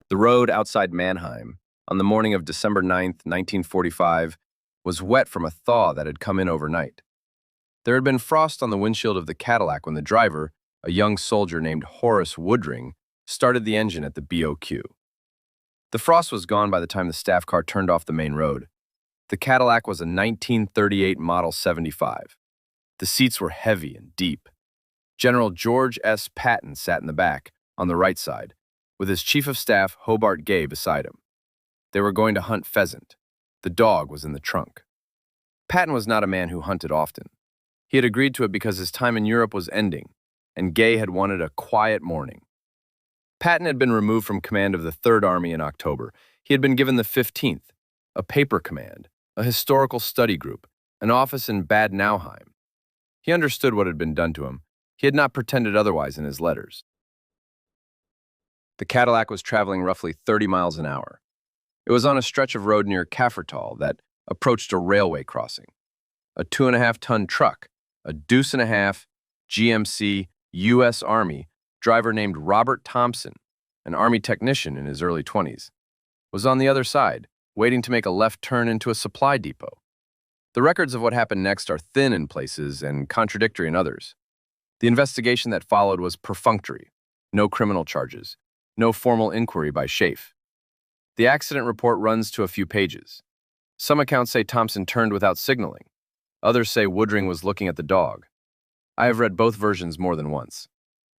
The road outside Mannheim, on the morning of December 9th, 1945, was wet from a thaw that had come in overnight. There had been frost on the windshield of the Cadillac when the driver, a young soldier named Horace Woodring, started the engine at the BOQ. The frost was gone by the time the staff car turned off the main road. The Cadillac was a 1938 Model 75. The seats were heavy and deep. General George S. Patton sat in the back, on the right side, with his chief of staff, Hobart Gay, beside him. They were going to hunt pheasant. The dog was in the trunk. Patton was not a man who hunted often. He had agreed to it because his time in Europe was ending, and Gay had wanted a quiet morning. Patton had been removed from command of the 3rd Army in October. He had been given the 15th, a paper command, a historical study group, an office in Bad Nauheim. He understood what had been done to him. He had not pretended otherwise in his letters. The Cadillac was traveling roughly 30 miles an hour. It was on a stretch of road near Kaffertal that approached a railway crossing. A 2.5-ton truck, a deuce-and-a-half GMC U.S. Army driver named Robert Thompson, an Army technician in his early 20s, was on the other side, waiting to make a left turn into a supply depot. The records of what happened next are thin in places and contradictory in others. The investigation that followed was perfunctory, no criminal charges, no formal inquiry by Schaeff. The accident report runs to a few pages. Some accounts say Thompson turned without signaling. Others say Woodring was looking at the dog. I have read both versions more than once.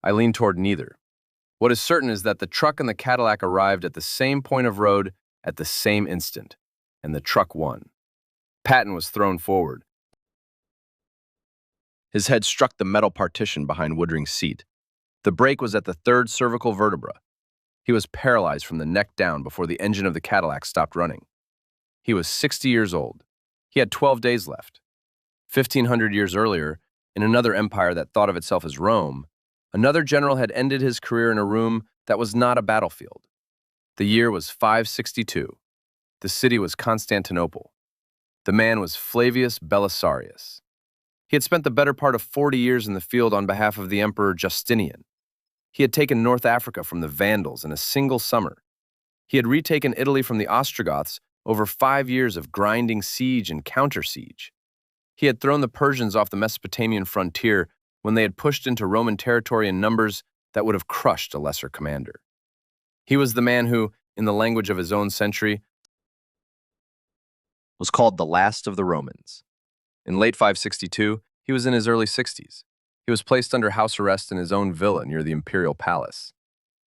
I lean toward neither. What is certain is that the truck and the Cadillac arrived at the same point of road at the same instant, and the truck won. Patton was thrown forward. His head struck the metal partition behind Woodring's seat. The break was at the 3rd cervical vertebra. He was paralyzed from the neck down before the engine of the Cadillac stopped running. He was 60 years old. He had 12 days left. 1,500 years earlier, in another empire that thought of itself as Rome, another general had ended his career in a room that was not a battlefield. The year was 562. The city was Constantinople. The man was Flavius Belisarius. He had spent the better part of 40 years in the field on behalf of the Emperor Justinian. He had taken North Africa from the Vandals in a single summer. He had retaken Italy from the Ostrogoths over 5 years of grinding siege and counter-siege. He had thrown the Persians off the Mesopotamian frontier when they had pushed into Roman territory in numbers that would have crushed a lesser commander. He was the man who, in the language of his own century, was called the last of the Romans. In late 562, he was in his early 60s. He was placed under house arrest in his own villa near the imperial palace.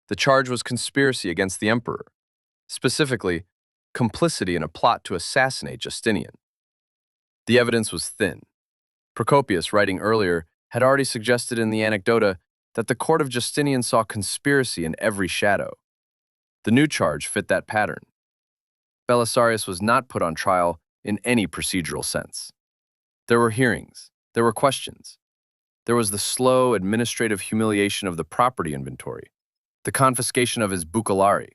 The charge was conspiracy against the emperor, specifically, complicity in a plot to assassinate Justinian. The evidence was thin. Procopius, writing earlier, had already suggested in the Anecdota that the court of Justinian saw conspiracy in every shadow. The new charge fit that pattern. Belisarius was not put on trial in any procedural sense. There were hearings. There were questions. There was the slow administrative humiliation of the property inventory, the confiscation of his bucellari,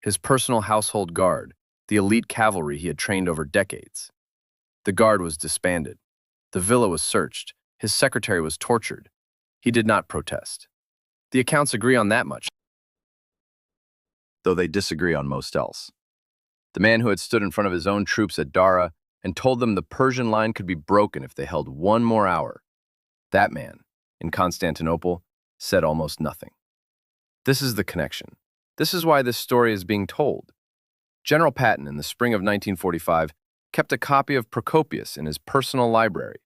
his personal household guard, the elite cavalry he had trained over decades. The guard was disbanded. The villa was searched. His secretary was tortured. He did not protest. The accounts agree on that much, though they disagree on most else. The man who had stood in front of his own troops at Dara and told them the Persian line could be broken if they held one more hour, that man, in Constantinople, said almost nothing. This is the connection. This is why this story is being told. General Patton, in the spring of 1945, kept a copy of Procopius in his personal library.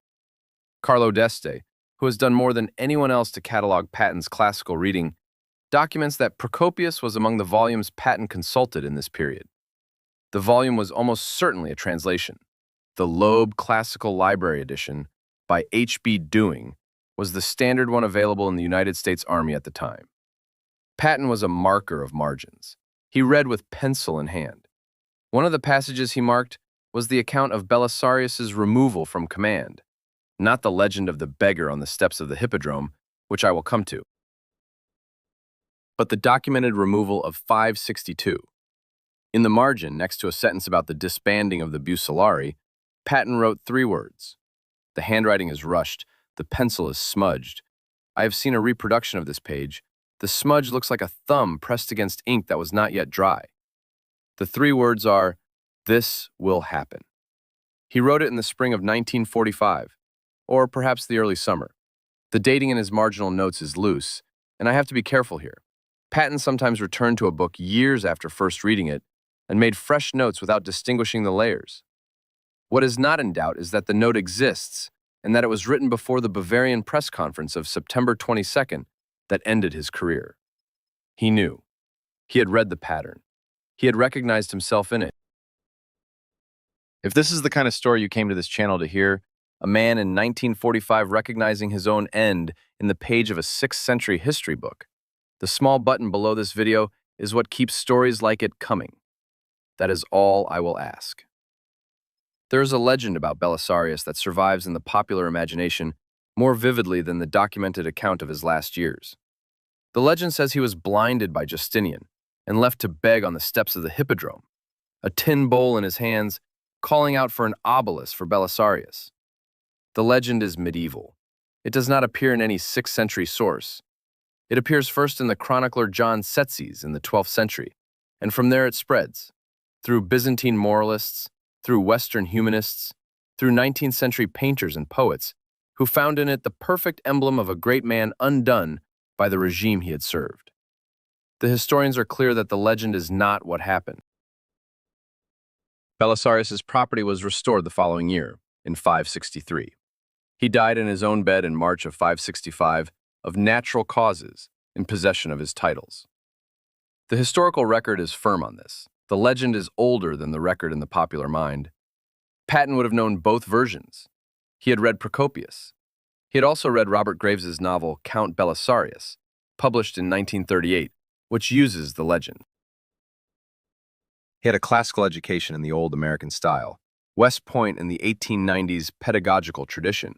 Carlo d'Este, who has done more than anyone else to catalog Patton's classical reading, documents that Procopius was among the volumes Patton consulted in this period. The volume was almost certainly a translation. The Loeb Classical Library Edition, by H.B. Dewing, was the standard one available in the United States Army at the time. Patton was a marker of margins. He read with pencil in hand. One of the passages he marked was the account of Belisarius's removal from command, not the legend of the beggar on the steps of the Hippodrome, which I will come to, but the documented removal of 562. In the margin, next to a sentence about the disbanding of the Bucellari, Patton wrote 3 words. The handwriting is rushed, the pencil is smudged. I have seen a reproduction of this page, The smudge looks like a thumb pressed against ink that was not yet dry. The three words are, "This will happen." He wrote it in the spring of 1945, or perhaps the early summer. The dating in his marginal notes is loose, and I have to be careful here. Patton sometimes returned to a book years after first reading it and made fresh notes without distinguishing the layers. What is not in doubt is that the note exists and that it was written before the Bavarian press conference of September 22nd that ended his career. He knew. He had read the pattern. He had recognized himself in it. If this is the kind of story you came to this channel to hear, a man in 1945 recognizing his own end in the page of a 6th century history book, the small button below this video is what keeps stories like it coming. That is all I will ask. There is a legend about Belisarius that survives in the popular imagination more vividly than the documented account of his last years. The legend says he was blinded by Justinian and left to beg on the steps of the hippodrome, a tin bowl in his hands, calling out for an obelisk for Belisarius. The legend is medieval. It does not appear in any 6th century source. It appears first in the chronicler John Tzetzes in the 12th century, and from there it spreads, through Byzantine moralists, through Western humanists, through 19th century painters and poets, who found in it the perfect emblem of a great man undone by the regime he had served. The historians are clear that the legend is not what happened. Belisarius's property was restored the following year, in 563. He died in his own bed in March of 565 of natural causes in possession of his titles. The historical record is firm on this. The legend is older than the record in the popular mind. Patton would have known both versions. He had read Procopius. He had also read Robert Graves's novel Count Belisarius, published in 1938, which uses the legend. He had a classical education in the old American style, West Point in the 1890s pedagogical tradition,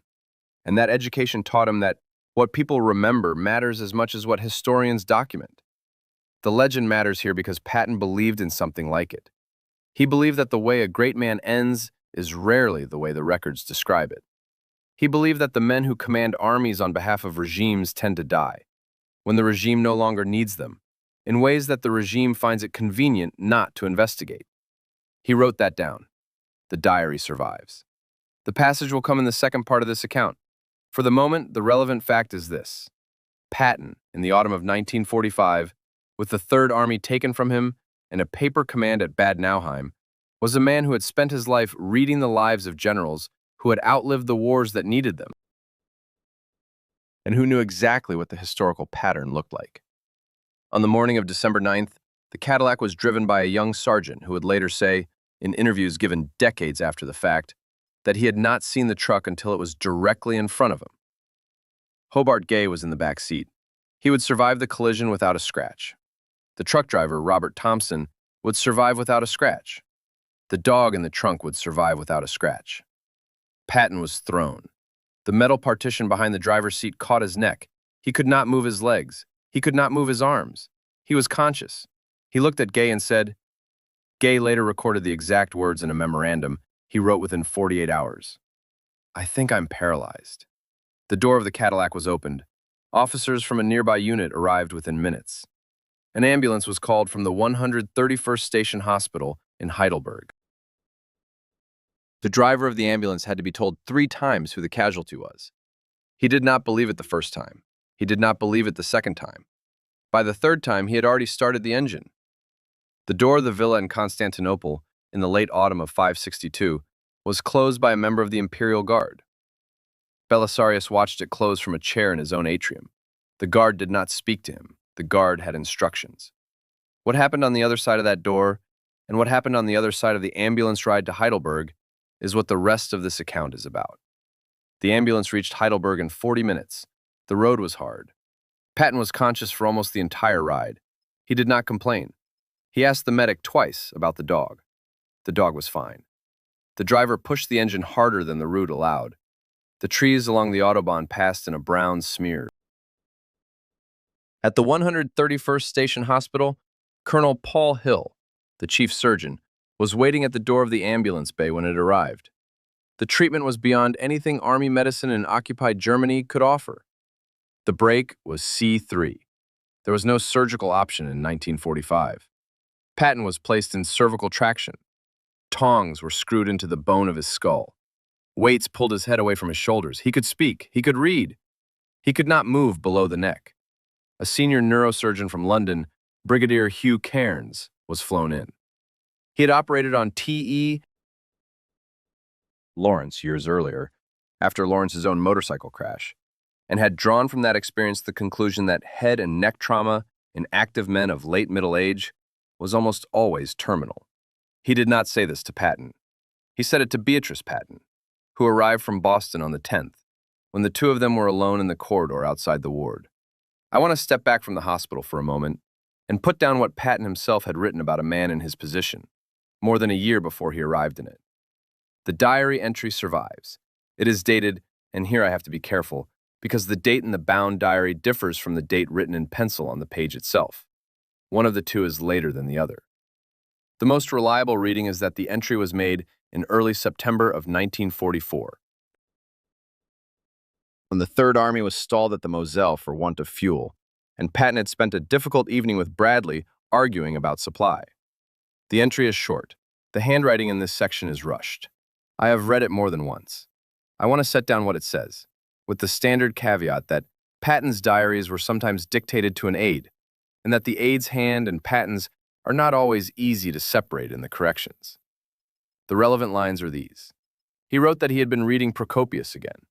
and that education taught him that what people remember matters as much as what historians document. The legend matters here because Patton believed in something like it. He believed that the way a great man ends is rarely the way the records describe it. He believed that the men who command armies on behalf of regimes tend to die, when the regime no longer needs them, in ways that the regime finds it convenient not to investigate. He wrote that down. The diary survives. The passage will come in the second part of this account. For the moment, the relevant fact is this. Patton, in the autumn of 1945, with the Third Army taken from him and a paper command at Bad Nauheim, was a man who had spent his life reading the lives of generals who had outlived the wars that needed them, and who knew exactly what the historical pattern looked like. On the morning of December 9th, the Cadillac was driven by a young sergeant who would later say, in interviews given decades after the fact, that he had not seen the truck until it was directly in front of him. Hobart Gay was in the back seat. He would survive the collision without a scratch. The truck driver, Robert Thompson, would survive without a scratch. The dog in the trunk would survive without a scratch. Patton was thrown. The metal partition behind the driver's seat caught his neck. He could not move his legs. He could not move his arms. He was conscious. He looked at Gay and said, Gay later recorded the exact words in a memorandum he wrote within 48 hours. I think I'm paralyzed. The door of the Cadillac was opened. Officers from a nearby unit arrived within minutes. An ambulance was called from the 131st Station Hospital in Heidelberg. The driver of the ambulance had to be told 3 times who the casualty was. He did not believe it the first time. He did not believe it the second time. By the 3rd time, he had already started the engine. The door of the villa in Constantinople, in the late autumn of 562, was closed by a member of the Imperial Guard. Belisarius watched it close from a chair in his own atrium. The guard did not speak to him. The guard had instructions. What happened on the other side of that door, and what happened on the other side of the ambulance ride to Heidelberg, is what the rest of this account is about. The ambulance reached Heidelberg in 40 minutes. The road was hard. Patton was conscious for almost the entire ride. He did not complain. He asked the medic twice about the dog. The dog was fine. The driver pushed the engine harder than the route allowed. The trees along the Autobahn passed in a brown smear. At the 131st Station Hospital, Colonel Paul Hill, the chief surgeon, was waiting at the door of the ambulance bay when it arrived. The treatment was beyond anything Army medicine in occupied Germany could offer. The break was C3. There was no surgical option in 1945. Patton was placed in cervical traction. Tongs were screwed into the bone of his skull. Weights pulled his head away from his shoulders. He could speak. He could read. He could not move below the neck. A senior neurosurgeon from London, Brigadier Hugh Cairns, was flown in. He had operated on T.E. Lawrence years earlier, after Lawrence's own motorcycle crash, and had drawn from that experience the conclusion that head and neck trauma in active men of late middle age was almost always terminal. He did not say this to Patton. He said it to Beatrice Patton, who arrived from Boston on the 10th, when the two of them were alone in the corridor outside the ward. I want to step back from the hospital for a moment and put down what Patton himself had written about a man in his position, more than a year before he arrived in it. The diary entry survives. It is dated, and here I have to be careful, because the date in the bound diary differs from the date written in pencil on the page itself. One of the two is later than the other. The most reliable reading is that the entry was made in early September of 1944, when the Third Army was stalled at the Moselle for want of fuel, and Patton had spent a difficult evening with Bradley arguing about supply. The entry is short. The handwriting in this section is rushed. I have read it more than once. I want to set down what it says, with the standard caveat that Patton's diaries were sometimes dictated to an aide, and that the aide's hand and Patton's are not always easy to separate in the corrections. The relevant lines are these. He wrote that he had been reading Procopius again.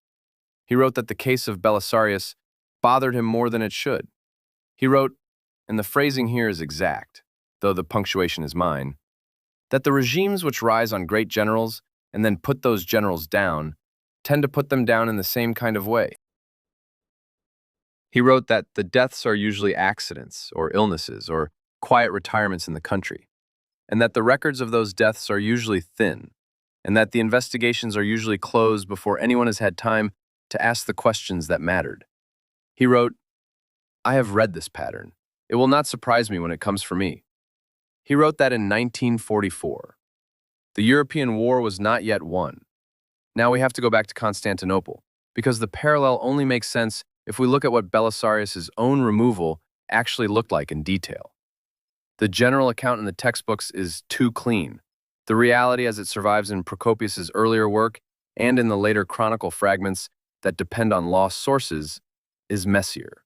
He wrote that the case of Belisarius bothered him more than it should. He wrote, and the phrasing here is exact, though the punctuation is mine, that the regimes which rise on great generals and then put those generals down tend to put them down in the same kind of way. He wrote that the deaths are usually accidents or illnesses or quiet retirements in the country, and that the records of those deaths are usually thin, and that the investigations are usually closed before anyone has had time to ask the questions that mattered. He wrote, I have read this pattern. It will not surprise me when it comes for me. He wrote that in 1944. The European war was not yet won. Now we have to go back to Constantinople, because the parallel only makes sense if we look at what Belisarius' own removal actually looked like in detail. The general account in the textbooks is too clean. The reality as it survives in Procopius' earlier work and in the later chronicle fragments that depend on lost sources is messier.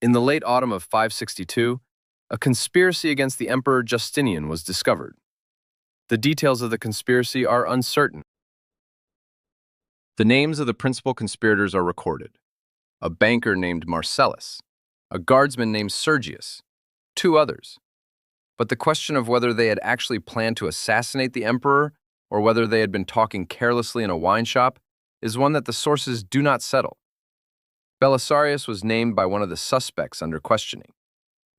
In the late autumn of 562, a conspiracy against the Emperor Justinian was discovered. The details of the conspiracy are uncertain. The names of the principal conspirators are recorded. A banker named Marcellus, a guardsman named Sergius, two others. But the question of whether they had actually planned to assassinate the emperor or whether they had been talking carelessly in a wine shop is one that the sources do not settle. Belisarius was named by one of the suspects under questioning.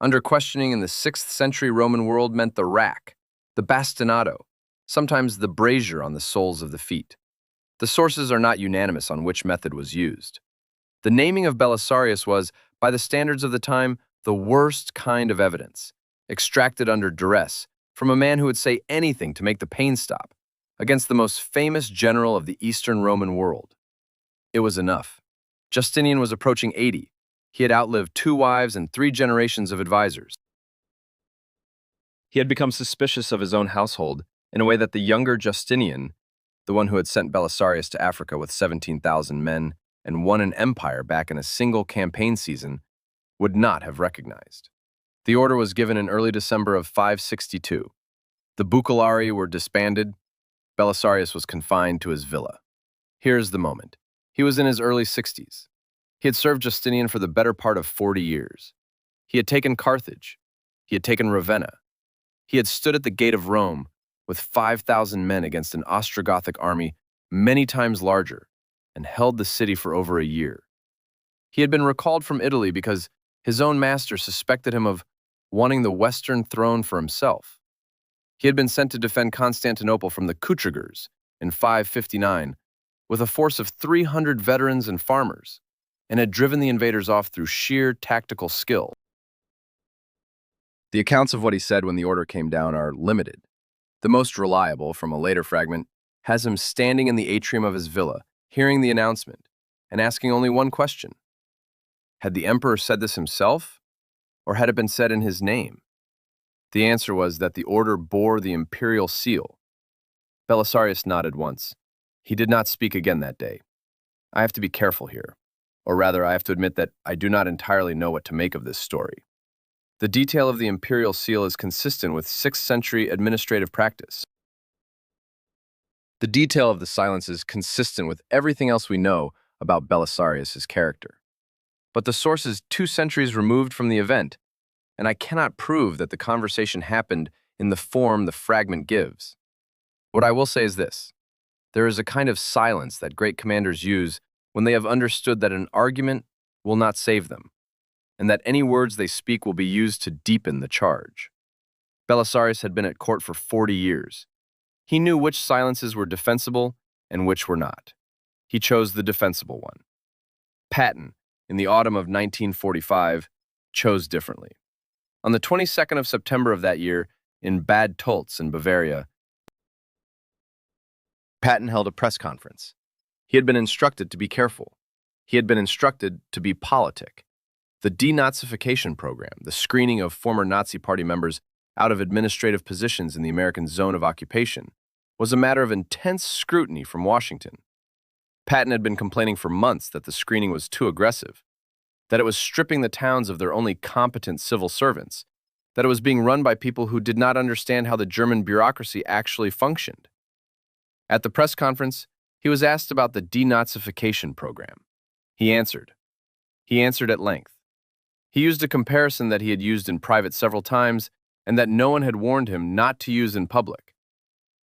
Under questioning in the 6th century Roman world meant the rack, the bastinado, sometimes the brazier on the soles of the feet. The sources are not unanimous on which method was used. The naming of Belisarius was, by the standards of the time, the worst kind of evidence, extracted under duress from a man who would say anything to make the pain stop, against the most famous general of the Eastern Roman world. It was enough. Justinian was approaching 80. He had outlived 2 wives and 3 generations of advisors. He had become suspicious of his own household in a way that the younger Justinian, the one who had sent Belisarius to Africa with 17,000 men and won an empire back in a single campaign season, would not have recognized. The order was given in early December of 562. The Bucellari were disbanded. Belisarius was confined to his villa. Here is the moment. He was in his early 60s. He had served Justinian for the better part of 40 years. He had taken Carthage. He had taken Ravenna. He had stood at the gate of Rome with 5,000 men against an Ostrogothic army many times larger and held the city for over a year. He had been recalled from Italy because his own master suspected him of wanting the Western throne for himself. He had been sent to defend Constantinople from the Kutrigers in 559 with a force of 300 veterans and farmers, and had driven the invaders off through sheer tactical skill. The accounts of what he said when the order came down are limited. The most reliable, from a later fragment, has him standing in the atrium of his villa, hearing the announcement, and asking only one question. Had the emperor said this himself, Or had it been said in his name? The answer was that the order bore the imperial seal. Belisarius nodded once. He did not speak again that day. I have to be careful here. Or rather, I have to admit that I do not entirely know what to make of this story. The detail of the imperial seal is consistent with 6th century administrative practice. The detail of the silence is consistent with everything else we know about Belisarius' character. But the source is 2 centuries removed from the event, and I cannot prove that the conversation happened in the form the fragment gives. What I will say is this: there is a kind of silence that great commanders use when they have understood that an argument will not save them, and that any words they speak will be used to deepen the charge. Belisarius had been at court for 40 years. He knew which silences were defensible and which were not. He chose the defensible one. Patton, in the autumn of 1945, chose differently. On the 22nd of September of that year, in Bad Tölz in Bavaria, Patton held a press conference. He had been instructed to be careful. He had been instructed to be politic. The denazification program, the screening of former Nazi Party members out of administrative positions in the American zone of occupation, was a matter of intense scrutiny from Washington. Patton had been complaining for months that the screening was too aggressive, that it was stripping the towns of their only competent civil servants, that it was being run by people who did not understand how the German bureaucracy actually functioned. At the press conference, he was asked about the denazification program. He answered. He answered at length. He used a comparison that he had used in private several times and that no one had warned him not to use in public.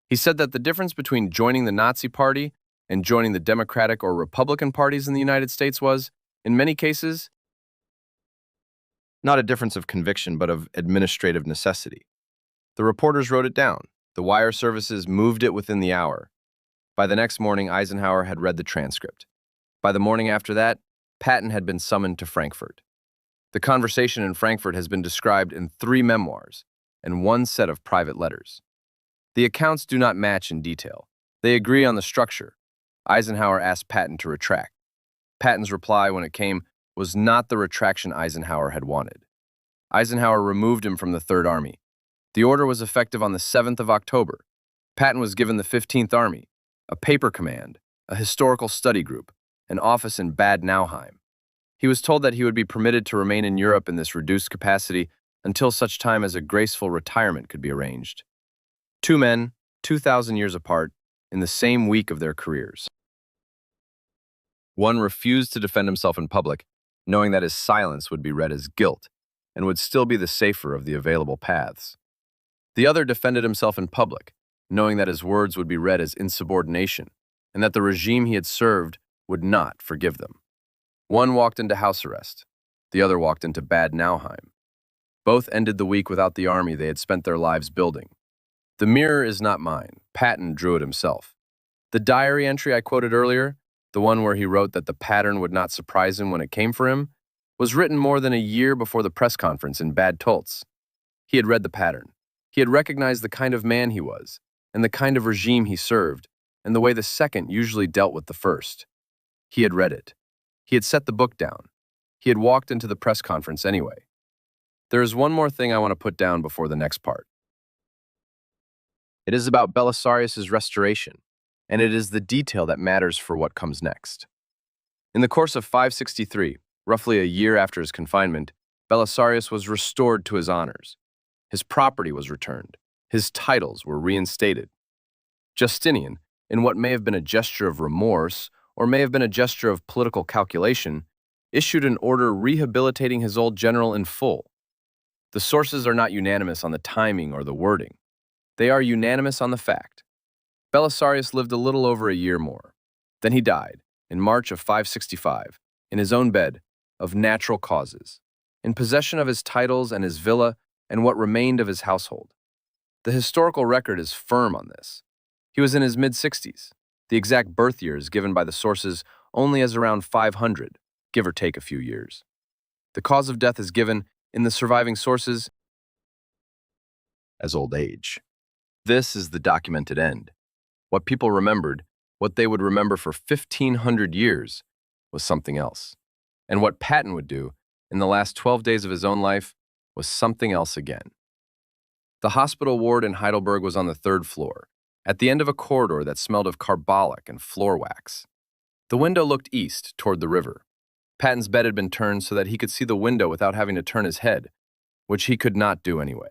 He said that the difference between joining the Nazi Party and joining the Democratic or Republican parties in the United States was, in many cases, not a difference of conviction but of administrative necessity. The reporters wrote it down. The wire services moved it within the hour. By the next morning, Eisenhower had read the transcript. By the morning after that, Patton had been summoned to Frankfurt. The conversation in Frankfurt has been described in 3 memoirs and 1 set of private letters. The accounts do not match in detail. They agree on the structure. Eisenhower asked Patton to retract. Patton's reply, when it came, was not the retraction Eisenhower had wanted. Eisenhower removed him from the Third Army. The order was effective on the 7th of October. Patton was given the 15th Army, a paper command, a historical study group, an office in Bad Nauheim. He was told that he would be permitted to remain in Europe in this reduced capacity until such time as a graceful retirement could be arranged. 2 men, 2,000 years apart, in the same week of their careers. One refused to defend himself in public, knowing that his silence would be read as guilt and would still be the safer of the available paths. The other defended himself in public, knowing that his words would be read as insubordination and that the regime he had served would not forgive them. One walked into house arrest. The other walked into Bad Nauheim. Both ended the week without the army they had spent their lives building. The mirror is not mine. Patton drew it himself. The diary entry I quoted earlier, the one where he wrote that the pattern would not surprise him when it came for him, was written more than a year before the press conference in Bad Tölz. He had read the pattern. He had recognized the kind of man he was, and the kind of regime he served, and the way the second usually dealt with the first. He had read it. He had set the book down. He had walked into the press conference anyway. There is one more thing I want to put down before the next part. It is about Belisarius' restoration, and it is the detail that matters for what comes next. In the course of 563, roughly a year after his confinement, Belisarius was restored to his honors. His property was returned. His titles were reinstated. Justinian, in what may have been a gesture of remorse or may have been a gesture of political calculation, issued an order rehabilitating his old general in full. The sources are not unanimous on the timing or the wording. They are unanimous on the fact. Belisarius lived a little over a year more. Then he died, in March of 565, in his own bed, of natural causes, in possession of his titles and his villa and what remained of his household. The historical record is firm on this. He was in his mid-60s. The exact birth year is given by the sources only as around 500, give or take a few years. The cause of death is given, in the surviving sources, as old age. This is the documented end. What people remembered, what they would remember for 1,500 years, was something else. And what Patton would do, in the last 12 days of his own life, was something else again. The hospital ward in Heidelberg was on the third floor, at the end of a corridor that smelled of carbolic and floor wax. The window looked east, toward the river. Patton's bed had been turned so that he could see the window without having to turn his head, which he could not do anyway.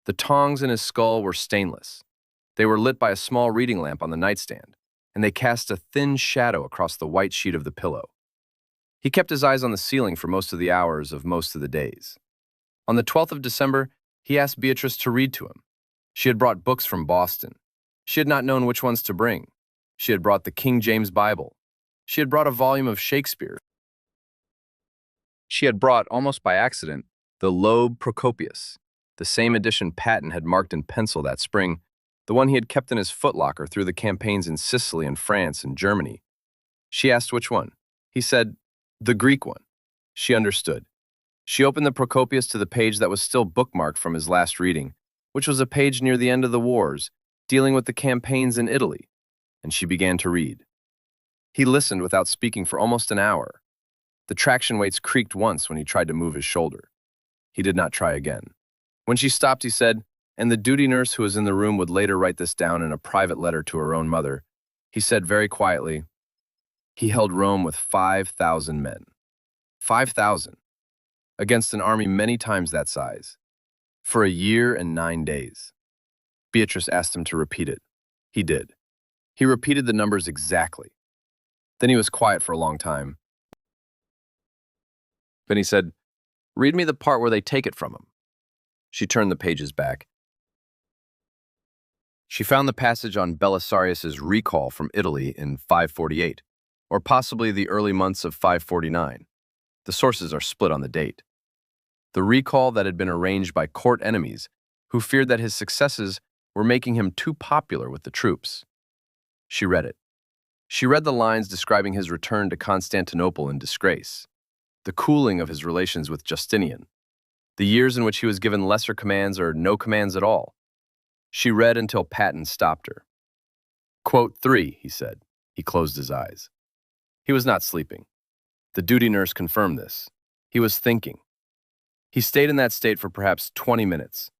The tongs in his skull were stainless. They were lit by a small reading lamp on the nightstand, and they cast a thin shadow across the white sheet of the pillow. He kept his eyes on the ceiling for most of the hours of most of the days. On the 12th of December, he asked Beatrice to read to him. She had brought books from Boston. She had not known which ones to bring. She had brought the King James Bible. She had brought a volume of Shakespeare. She had brought, almost by accident, the Loeb Procopius, the same edition Patton had marked in pencil that spring, the one he had kept in his footlocker through the campaigns in Sicily and France and Germany. She asked which one. He said, the Greek one. She understood. She opened the Procopius to the page that was still bookmarked from his last reading, which was a page near the end of the wars, dealing with the campaigns in Italy, and she began to read. He listened without speaking for almost an hour. The traction weights creaked once when he tried to move his shoulder. He did not try again. When she stopped, he said, and the duty nurse who was in the room would later write this down in a private letter to her own mother, he said very quietly, he held Rome with 5,000 men. 5,000. Against an army many times that size. For a year and 9 days. Beatrice asked him to repeat it. He did. He repeated the numbers exactly. Then he was quiet for a long time. Then he said, read me the part where they take it from him. She turned the pages back. She found the passage on Belisarius' recall from Italy in 548, or possibly the early months of 549. The sources are split on the date. The recall that had been arranged by court enemies who feared that his successes were making him too popular with the troops. She read it. She read the lines describing his return to Constantinople in disgrace, the cooling of his relations with Justinian, the years in which he was given lesser commands or no commands at all. She read until Patton stopped her. Quote 3, he said. He closed his eyes. He was not sleeping. The duty nurse confirmed this. He was thinking. He stayed in that state for perhaps 20 minutes.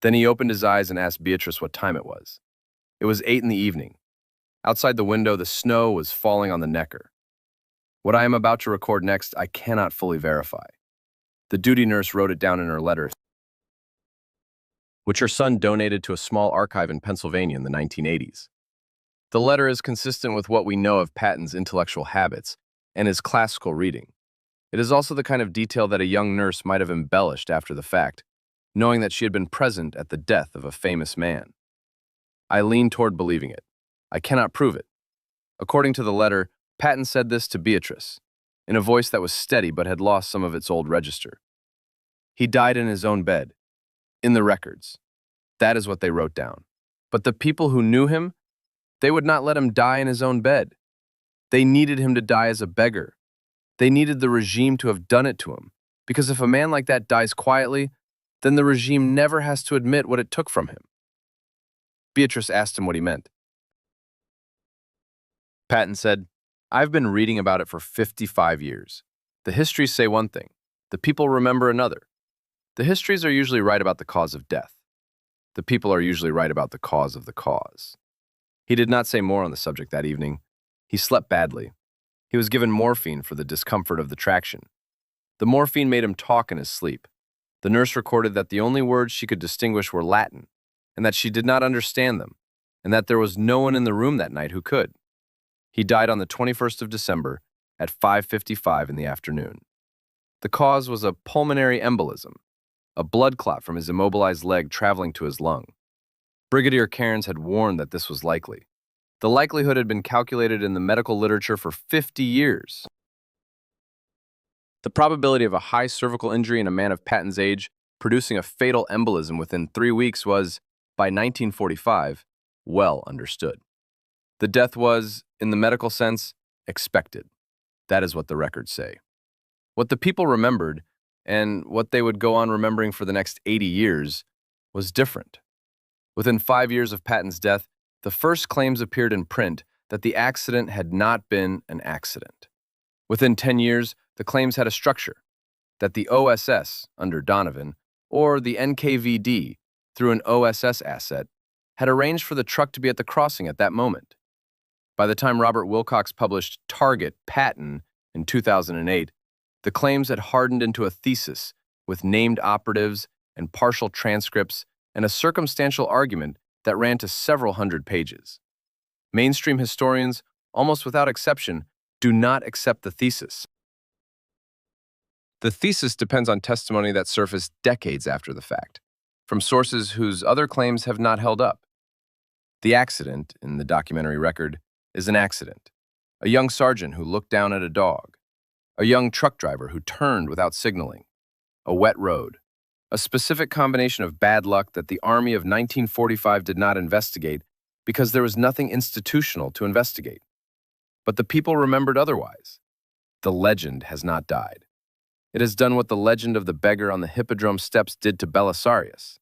Then he opened his eyes and asked Beatrice what time it was. It was 8 in the evening. Outside the window, the snow was falling on the Neckar. What I am about to record next, I cannot fully verify. The duty nurse wrote it down in her letter, which her son donated to a small archive in Pennsylvania in the 1980s. The letter is consistent with what we know of Patton's intellectual habits and his classical reading. It is also the kind of detail that a young nurse might have embellished after the fact, knowing that she had been present at the death of a famous man. I lean toward believing it. I cannot prove it. According to the letter, Patton said this to Beatrice, in a voice that was steady but had lost some of its old register. He died in his own bed, in the records. That is what they wrote down. But the people who knew him, they would not let him die in his own bed. They needed him to die as a beggar. They needed the regime to have done it to him, because if a man like that dies quietly, then the regime never has to admit what it took from him. Beatrice asked him what he meant. Patton said, I've been reading about it for 55 years. The histories say one thing. The people remember another. The histories are usually right about the cause of death. The people are usually right about the cause of the cause. He did not say more on the subject that evening. He slept badly. He was given morphine for the discomfort of the traction. The morphine made him talk in his sleep. The nurse recorded that the only words she could distinguish were Latin, and that she did not understand them, and that there was no one in the room that night who could. He died on the 21st of December at 5:55 in the afternoon. The cause was a pulmonary embolism, a blood clot from his immobilized leg traveling to his lung. Brigadier Cairns had warned that this was likely. The likelihood had been calculated in the medical literature for 50 years. The probability of a high cervical injury in a man of Patton's age producing a fatal embolism within 3 weeks was, by 1945, well understood. The death was, in the medical sense, expected. That is what the records say. What the people remembered, and what they would go on remembering for the next 80 years, was different. Within 5 years of Patton's death, the first claims appeared in print that the accident had not been an accident. Within 10 years, the claims had a structure, that the OSS, under Donovan, or the NKVD, through an OSS asset, had arranged for the truck to be at the crossing at that moment. By the time Robert Wilcox published Target, Patton in 2008, the claims had hardened into a thesis with named operatives and partial transcripts and a circumstantial argument that ran to several hundred pages. Mainstream historians, almost without exception, do not accept the thesis. The thesis depends on testimony that surfaced decades after the fact, from sources whose other claims have not held up. The accident, in the documentary record, is an accident. A young sergeant who looked down at a dog. A young truck driver who turned without signaling. A wet road. A specific combination of bad luck that the Army of 1945 did not investigate because there was nothing institutional to investigate. But the people remembered otherwise. The legend has not died. It has done what the legend of the beggar on the Hippodrome steps did to Belisarius.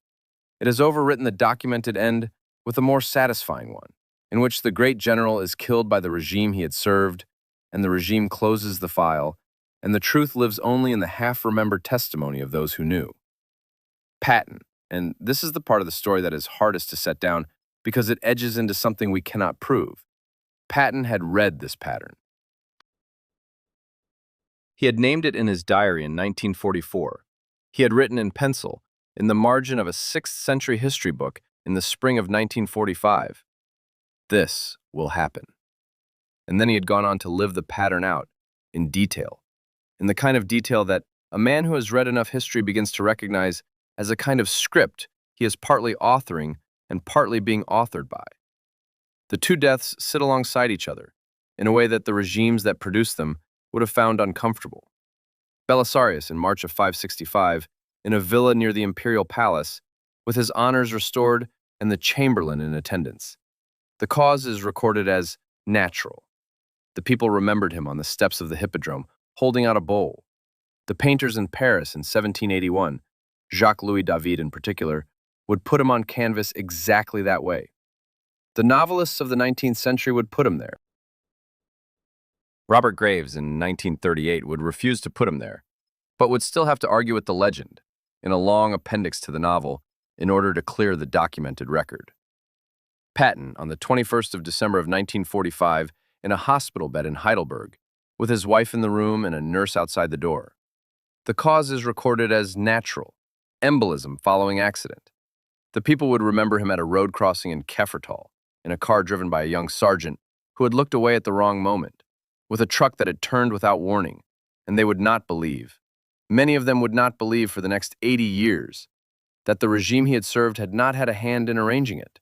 It has overwritten the documented end with a more satisfying one, in which the great general is killed by the regime he had served, and the regime closes the file, and the truth lives only in the half-remembered testimony of those who knew. Patton, and this is the part of the story that is hardest to set down because it edges into something we cannot prove. Patton had read this pattern. He had named it in his diary in 1944. He had written in pencil, in the margin of a 6th century history book in the spring of 1945, "This will happen." And then he had gone on to live the pattern out, in detail, in the kind of detail that a man who has read enough history begins to recognize as a kind of script he is partly authoring and partly being authored by. The two deaths sit alongside each other, in a way that the regimes that produced them would have found uncomfortable. Belisarius in March of 565, in a villa near the imperial palace, with his honors restored and the chamberlain in attendance. The cause is recorded as natural. The people remembered him on the steps of the Hippodrome, holding out a bowl. The painters in Paris in 1781, Jacques-Louis David in particular, would put him on canvas exactly that way. The novelists of the 19th century would put him there. Robert Graves in 1938 would refuse to put him there, but would still have to argue with the legend, in a long appendix to the novel, in order to clear the documented record. Patton, on the 21st of December of 1945, in a hospital bed in Heidelberg, with his wife in the room and a nurse outside the door. The cause is recorded as natural, embolism following accident. The people would remember him at a road crossing in Keffertal, in a car driven by a young sergeant who had looked away at the wrong moment, with a truck that had turned without warning, and they would not believe. Many of them would not believe for the next 80 years that the regime he had served had not had a hand in arranging it.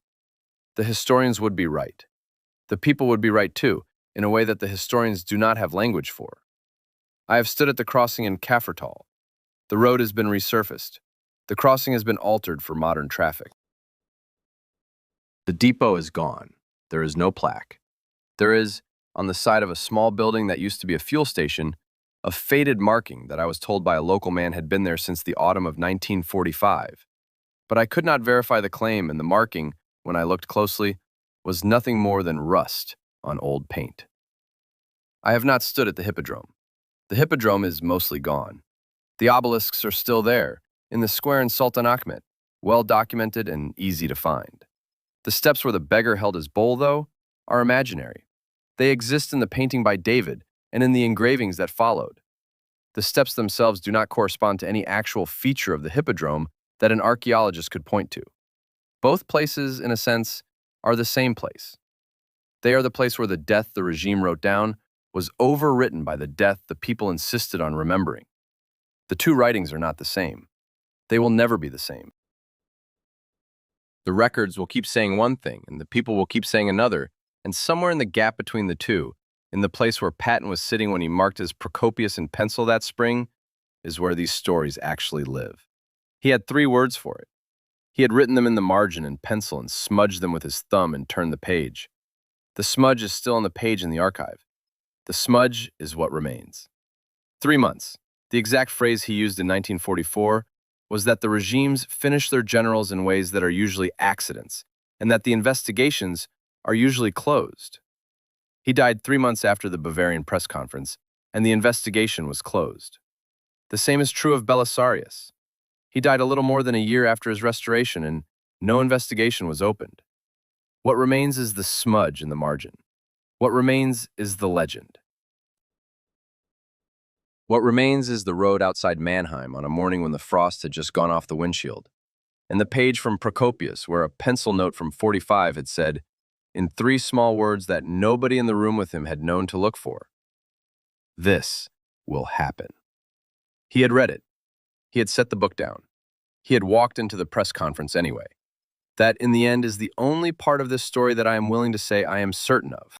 The historians would be right. The people would be right too, in a way that the historians do not have language for. I have stood at the crossing in Kaffertal. The road has been resurfaced. The crossing has been altered for modern traffic. The depot is gone. There is no plaque. There is, on the side of a small building that used to be a fuel station, a faded marking that I was told by a local man had been there since the autumn of 1945. But I could not verify the claim, and the marking, when I looked closely, was nothing more than rust on old paint. I have not stood at the Hippodrome. The Hippodrome is mostly gone. The obelisks are still there, in the square in Sultan Ahmet, well documented and easy to find. The steps where the beggar held his bowl, though, are imaginary. They exist in the painting by David and in the engravings that followed. The steps themselves do not correspond to any actual feature of the Hippodrome that an archaeologist could point to. Both places, in a sense, are the same place. They are the place where the death the regime wrote down was overwritten by the death the people insisted on remembering. The two writings are not the same. They will never be the same. The records will keep saying one thing, and the people will keep saying another, and somewhere in the gap between the two, in the place where Patton was sitting when he marked his Procopius in pencil that spring, is where these stories actually live. He had 3 words for it. He had written them in the margin in pencil and smudged them with his thumb and turned the page. The smudge is still on the page in the archive. The smudge is what remains. 3 months. The exact phrase he used in 1944 was that the regimes finish their generals in ways that are usually accidents, and that the investigations are usually closed. He died 3 months after the Bavarian press conference, and the investigation was closed. The same is true of Belisarius. He died a little more than a year after his restoration, and no investigation was opened. What remains is the smudge in the margin. What remains is the legend. What remains is the road outside Mannheim on a morning when the frost had just gone off the windshield, and the page from Procopius where a pencil note from 45 had said, in 3 small words that nobody in the room with him had known to look for, "This will happen." He had read it. He had set the book down. He had walked into the press conference anyway. That, in the end, is the only part of this story that I am willing to say I am certain of.